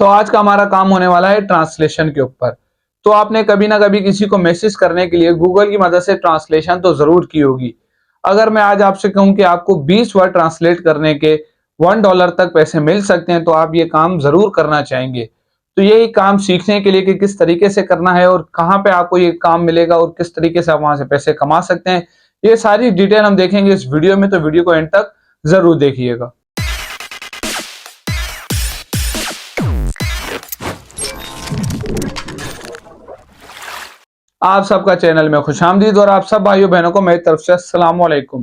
तो आज का हमारा काम होने वाला है ट्रांसलेशन के ऊपर। तो आपने कभी ना कभी किसी को मैसेज करने के लिए गूगल की मदद से ट्रांसलेशन तो जरूर की होगी। अगर मैं आज आपसे कहूं कि आपको 20 वर्ड ट्रांसलेट करने के $1 तक पैसे मिल सकते हैं तो आप ये काम जरूर करना चाहेंगे। तो यही काम सीखने के लिए कि किस तरीके से करना है और कहाँ पे आपको ये काम मिलेगा और किस तरीके से आप वहां से पैसे कमा सकते हैं, ये सारी डिटेल हम देखेंगे इस वीडियो में। तो वीडियो को एंड तक जरूर देखिएगा। आप सबका चैनल में खुशामदीद और आप सब भाइयों बहनों को मेरी तरफ से अस्सलाम वालेकुम।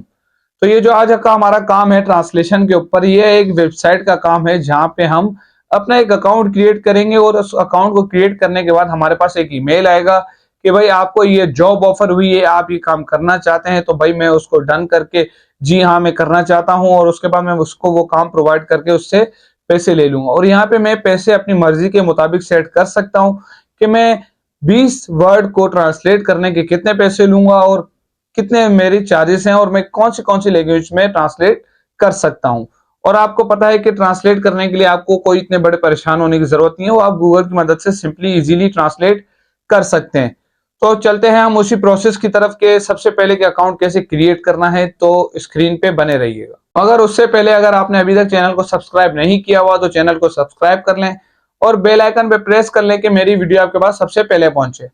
तो ये जो आज का हमारा काम है ट्रांसलेशन के ऊपर, ये एक वेबसाइट का काम है जहां पे हम अपना एक अकाउंट क्रिएट करेंगे और उस अकाउंट को क्रिएट करने के बाद हमारे पास एक ईमेल आएगा कि भाई आपको ये जॉब ऑफर हुई है, आप ये काम करना चाहते हैं। तो भाई मैं उसको डन करके जी हाँ मैं करना चाहता हूँ और उसके बाद मैं उसको वो काम प्रोवाइड करके उससे पैसे ले लूंगा। और यहाँ पे मैं पैसे अपनी मर्जी के मुताबिक सेट कर सकता हूँ कि मैं 20 वर्ड को ट्रांसलेट करने के कितने पैसे लूंगा और कितने मेरी चार्जेस हैं और मैं कौन सी लैंग्वेज में ट्रांसलेट कर सकता हूं। और आपको पता है कि ट्रांसलेट करने के लिए आपको कोई इतने बड़े परेशान होने की जरूरत नहीं है, वो आप गूगल की मदद से सिंपली इजीली ट्रांसलेट कर सकते हैं। तो चलते हैं हम उसी प्रोसेस की तरफ के सबसे पहले कि अकाउंट कैसे क्रिएट करना है। तो स्क्रीन पे बने रहिएगा। अगर उससे पहले अगर आपने अभी तक चैनल को सब्सक्राइब नहीं किया हुआ तो चैनल को सब्सक्राइब कर लें और बेल आइकन पे प्रेस कर लें कि मेरी वीडियो आपके पास सबसे पहले पहुंचे।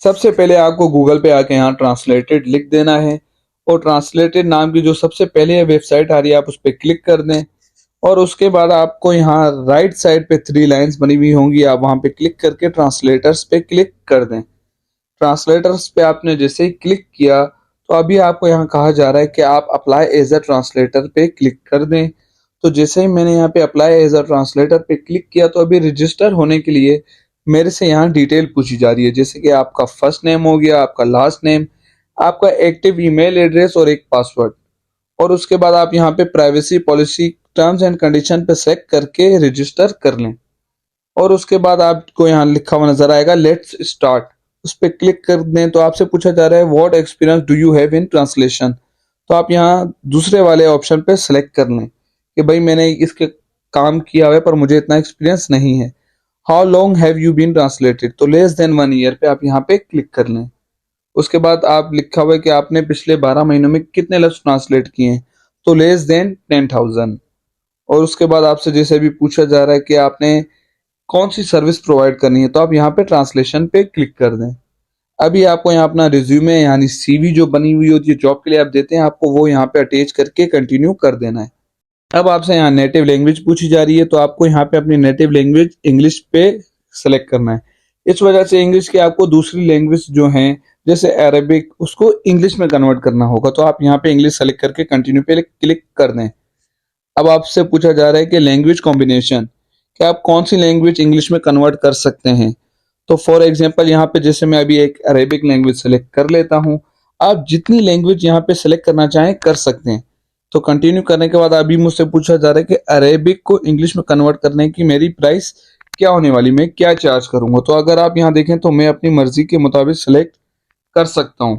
सबसे पहले आपको गूगल पे आके यहाँ ट्रांसलेटेड लिख देना है और ट्रांसलेटेड नाम की जो सबसे पहले वेबसाइट आ रही है आप उस पर क्लिक कर दें। और उसके बाद आपको यहाँ राइट साइड पे 3 लाइंस बनी हुई होंगी, आप वहां पे क्लिक करके ट्रांसलेटर्स पे क्लिक कर दें। ट्रांसलेटर्स पे आपने जैसे ही क्लिक किया तो अभी आपको यहाँ कहा जा रहा है कि आप अप्लाई एज अ ट्रांसलेटर पे क्लिक कर दें। तो जैसे ही मैंने यहाँ पे अप्लाई एज अ ट्रांसलेटर पे क्लिक किया तो अभी रजिस्टर होने के लिए मेरे से यहाँ डिटेल पूछी जा रही है, जैसे कि आपका फर्स्ट नेम हो गया, आपका लास्ट नेम, आपका एक्टिव ईमेल एड्रेस और एक पासवर्ड। और उसके बाद आप यहाँ पे privacy policy terms and condition पे सेट करके रजिस्टर कर लें। और उसके बाद आपको यहाँ लिखा हुआ नजर आएगा लेट्स स्टार्ट, उस पर क्लिक कर दें। तो आपसे पूछा जा रहा है what experience do you have in translation. तो आप यहाँ दूसरे वाले ऑप्शन पे सेलेक्ट कर लें कि भाई मैंने इसके काम किया हुआ है पर मुझे इतना एक्सपीरियंस नहीं है। How long have you been translated, तो लेस देन 1 ईयर पे आप यहाँ पे क्लिक कर लें। उसके बाद आप लिखा हुआ है कि आपने पिछले 12 महीनों में कितने लफ्ज ट्रांसलेट किए हैं, तो लेस देन 10,000। और उसके बाद आपसे जैसे भी पूछा जा रहा है कि आपने कौन सी सर्विस प्रोवाइड करनी है, तो आप यहाँ पे ट्रांसलेशन पे क्लिक कर दें। अभी आपको यहाँ अपना रिज्यूमे यानी सीवी जो बनी हुई होती है जॉब के लिए आप देते हैं, आपको वो यहाँ पे अटैच करके कंटिन्यू कर देना है। अब आपसे यहाँ नेटिव लैंग्वेज पूछी जा रही है तो आपको यहाँ पे अपनी नेटिव लैंग्वेज इंग्लिश पे सेलेक्ट करना है। इस वजह से इंग्लिश की आपको दूसरी लैंग्वेज जो है जैसे अरेबिक उसको इंग्लिश में कन्वर्ट करना होगा, तो आप यहाँ पे इंग्लिश सेलेक्ट करके कंटिन्यू पे क्लिक कर दें। अब आपसे पूछा जा रहा है कि लैंग्वेज कॉम्बिनेशन, कि आप कौन सी लैंग्वेज इंग्लिश में कन्वर्ट कर सकते हैं। तो फॉर एग्जांपल यहाँ पे जैसे मैं अभी एक अरेबिक लैंग्वेज सेलेक्ट कर लेता हूँ, आप जितनी लैंग्वेज यहाँ पे सेलेक्ट करना चाहें कर सकते हैं। तो कंटिन्यू करने के बाद अभी मुझसे पूछा जा रहा है कि अरेबिक को इंग्लिश में कन्वर्ट करने की मेरी प्राइस क्या होने वाली, मैं क्या चार्ज करूंगा। तो अगर आप यहाँ देखें तो मैं अपनी मर्जी के मुताबिक सेलेक्ट कर सकता हूँ।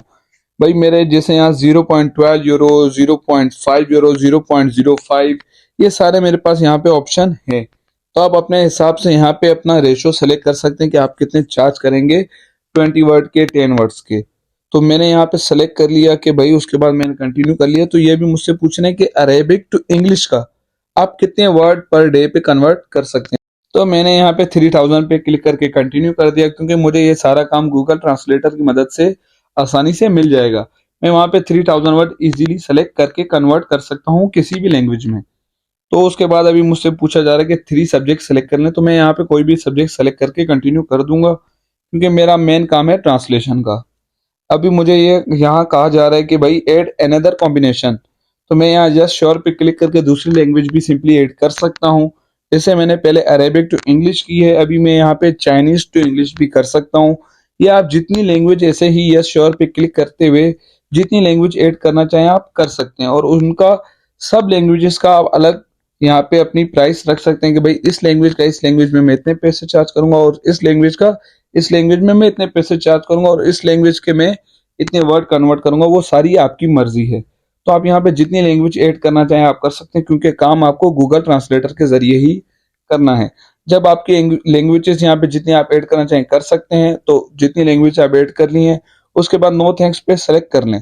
भाई मेरे जैसे यहाँ 0.12 यूरो, 0.5 यूरो, 0.05, ये सारे मेरे पास यहाँ पे ऑप्शन है। तो आप अपने हिसाब से यहाँ पे अपना रेशो सेलेक्ट कर सकते हैं कि आप कितने चार्ज करेंगे 20 वर्ड के, 10 वर्ड्स के। तो मैंने यहाँ पे सेलेक्ट कर लिया कि भाई, उसके बाद मैंने कंटिन्यू कर लिया। तो ये भी मुझसे पूछना है कि अरेबिक टू इंग्लिश का आप कितने वर्ड पर डे पे कन्वर्ट कर सकते हैं। तो मैंने यहाँ पे 3000 पे क्लिक करके कंटिन्यू कर दिया, क्योंकि मुझे ये सारा काम गूगल ट्रांसलेटर की मदद से आसानी से मिल जाएगा। मैं वहां पे 3000 वर्ड इजीली सेलेक्ट करके कन्वर्ट कर सकता हूँ किसी भी लैंग्वेज में। तो उसके बाद अभी मुझसे पूछा जा रहा है कि 3 सब्जेक्ट सेलेक्ट कर लें, तो मैं यहाँ पे कोई भी सब्जेक्ट सेलेक्ट करके कंटिन्यू कर दूंगा, क्योंकि मेरा मेन काम है ट्रांसलेशन का। अभी मुझे ये यहाँ कहा जा रहा है कि भाई ऐड अनदर कॉम्बिनेशन, तो मैं यहाँ जस्ट श्योर पे क्लिक करके दूसरी लैंग्वेज भी सिंपली ऐड कर सकता हूँ। जैसे मैंने पहले अरेबिक टू इंग्लिश की है, अभी मैं यहाँ पे चाइनीज टू इंग्लिश भी कर सकता हूँ। या आप जितनी लैंग्वेज ऐसे ही यस श्योर पे क्लिक करते हुए जितनी लैंग्वेज ऐड करना चाहें आप कर सकते हैं। और उनका सब लैंग्वेजेस का आप अलग यहाँ पे अपनी प्राइस रख सकते हैं कि भाई इस लैंग्वेज का इस लैंग्वेज में मैं इतने पैसे चार्ज करूंगा और इस लैंग्वेज का इस लैंग्वेज में मैं इतने पैसे चार्ज करूंगा और इस लैंग्वेज के मैं इतने वर्ड कन्वर्ट करूंगा। वो सारी आपकी मर्जी है। तो आप यहाँ पे जितनी लैंग्वेज ऐड करना चाहें आप कर सकते हैं, क्योंकि काम आपको गूगल ट्रांसलेटर के जरिए ही करना है। जब आपकी लैंग्वेजेस यहाँ पे जितनी आप ऐड करना चाहें कर सकते हैं। तो जितनी लैंग्वेज आप ऐड कर ली हैं, उसके बाद नो थैंक्स पे सेलेक्ट कर लें।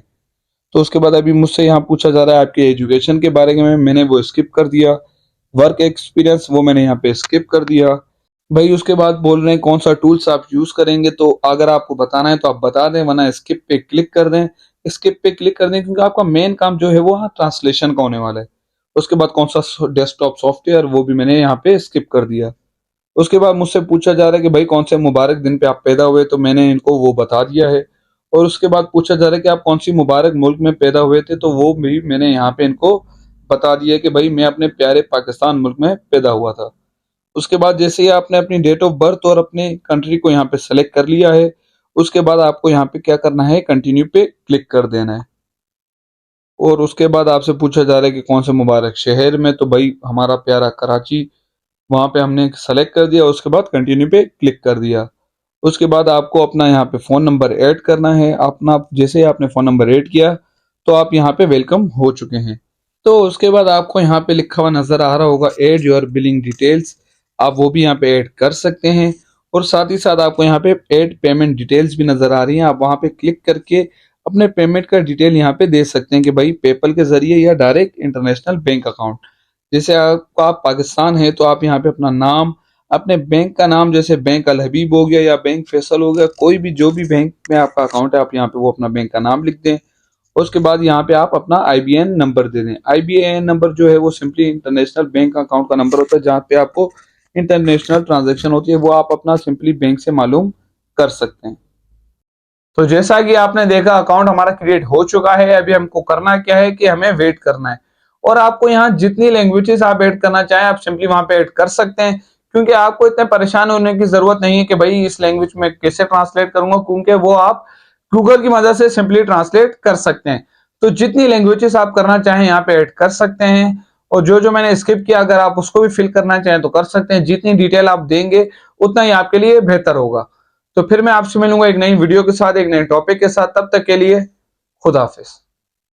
तो उसके बाद अभी मुझसे यहाँ पूछा जा रहा है आपके एजुकेशन के बारे में, मैंने वो स्किप कर दिया। वर्क एक्सपीरियंस वो मैंने यहाँ पे स्किप कर दिया। भाई उसके बाद बोल रहे हैं कौन सा टूल्स आप यूज करेंगे, तो अगर आपको बताना है तो आप बता दें, वरना स्किप पे क्लिक कर दें। स्किप पे क्लिक कर दें क्योंकि आपका मेन काम जो है वो ट्रांसलेशन का होने वाला है। उसके बाद कौन सा डेस्कटॉप सॉफ्टवेयर, वो भी मैंने यहाँ पे स्किप कर दिया। उसके बाद मुझसे पूछा जा रहा है कि भाई कौन से मुबारक दिन पे आप पैदा हुए, तो मैंने इनको वो बता दिया है। और उसके बाद पूछा जा रहा है कि आप कौन सी मुबारक मुल्क में पैदा हुए थे, तो वो भी मैंने यहाँ पे इनको बता दिया है कि भाई मैं अपने प्यारे पाकिस्तान मुल्क में पैदा हुआ था। उसके बाद जैसे ही आपने अपनी डेट ऑफ बर्थ और अपने कंट्री को यहाँ पे सेलेक्ट कर लिया है, उसके बाद आपको यहाँ पे क्या करना है, कंटिन्यू पे क्लिक कर देना है। और उसके बाद आपसे पूछा जा रहा है कि कौन से मुबारक शहर में, तो भाई हमारा प्यारा कराची, वहां पे हमने सेलेक्ट कर दिया। उसके बाद कंटिन्यू पे क्लिक कर दिया। उसके बाद आपको अपना यहाँ पे फोन नंबर ऐड करना है। अपना जैसे ही आपने फोन नंबर ऐड किया, तो आप यहाँ पे वेलकम हो चुके हैं। तो उसके बाद आपको यहाँ पे लिखा हुआ नजर आ रहा होगा ऐड योर बिलिंग डिटेल्स, आप वो भी यहाँ पे ऐड कर सकते हैं। और साथ ही साथ आपको यहाँ पे ऐड पेमेंट डिटेल्स भी नजर आ रही हैं, आप वहाँ पे क्लिक करके अपने पेमेंट का डिटेल यहाँ पे दे सकते हैं कि भाई पेपल के जरिए या डायरेक्ट इंटरनेशनल बैंक अकाउंट। जैसे आप पाकिस्तान है तो आप यहाँ पे अपना नाम, अपने बैंक का नाम, जैसे बैंक अल हबीब हो गया या बैंक फैसल हो गया, कोई भी जो भी बैंक में आपका अकाउंट है, आप यहाँ पे वो अपना बैंक का नाम लिख दें। उसके बाद यहाँ पे आप अपना आईबीएन नंबर दे दें। आईबीएन नंबर जो है वो सिंपली इंटरनेशनल बैंक अकाउंट का नंबर होता है, जहाँ पे आपको इंटरनेशनल ट्रांजेक्शन होती है वो आप अपना सिंपली बैंक से मालूम कर सकते हैं। तो जैसा कि आपने देखा अकाउंट हमारा क्रिएट हो चुका है। अभी हमको करना क्या है कि हमें वेट करना है। और आपको यहाँ जितनी लैंग्वेजेस आप ऐड करना चाहें आप सिंपली वहां पे ऐड कर सकते हैं, क्योंकि आपको इतने परेशान होने की जरूरत नहीं है कि भाई इस लैंग्वेज में कैसे ट्रांसलेट करूंगा, क्योंकि वो आप गूगल की मदद से सिंपली ट्रांसलेट कर सकते हैं। तो जितनी लैंग्वेजेस आप करना चाहें यहाँ पे ऐड कर सकते हैं। और जो जो मैंने स्किप किया अगर आप उसको भी फिल करना चाहें तो कर सकते हैं। जितनी डिटेल आप देंगे उतना ही आपके लिए बेहतर होगा। तो फिर मैं आपसे मिलूंगा एक नई वीडियो के साथ, एक नए टॉपिक के साथ। तब तक के लिए खुदा हाफिज।